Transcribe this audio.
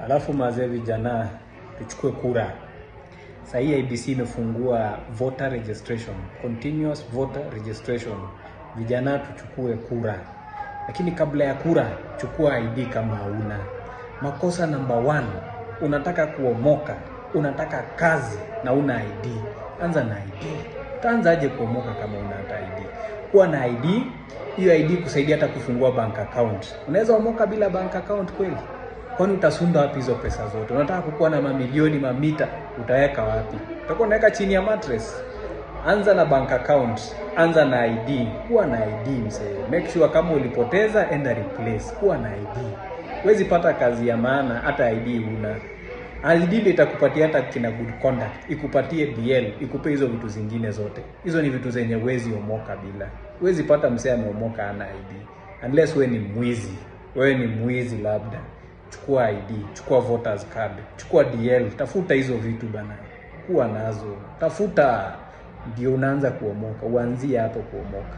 Alafu mazee vijana, tuchukue kura. Sasa hii IEBC imefungua voter registration, continuous voter registration. Vijana tuchukue kura. Lakini kabla ya kura, chukua ID kama hauna. Makosa number 1, unataka kuomoka, unataka kazi na una ID. Anza na ID. Utaanza aje kuomoka kama una ID? Kuwa na ID, hiyo ID kusaidia hata kufungua bank account. Unaweza omoka bila bank account kweli? Kwani utasunda wapi hizo pesa zote? Unataka kukuwa na mamilioni, mamita, utaweka wapi? Utakuwa unaweka chini ya mattress? Anza na bank account, anza na ID. Kuwa na ID msee. Make sure kama ulipoteza, enda replace. Kuwa na ID. Huwezi pata kazi ya maana hata ID huna. ID ndio itakupatia hata kina good conduct, ikupatie DL, ikupe hizo vitu zingine zote. Hizo ni vitu zenye huwezi omoka bila. Huwezi pata msee ameomoka ana ID. Unless wewe ni mwizi. Wewe ni mwizi labda. Chukua ID, chukua voters card, chukua DL, tafuta hizo vitu bana. Kuwa nazo. Tafuta, ndio unaanza kuomoka. Uanzie hapo kuomoka.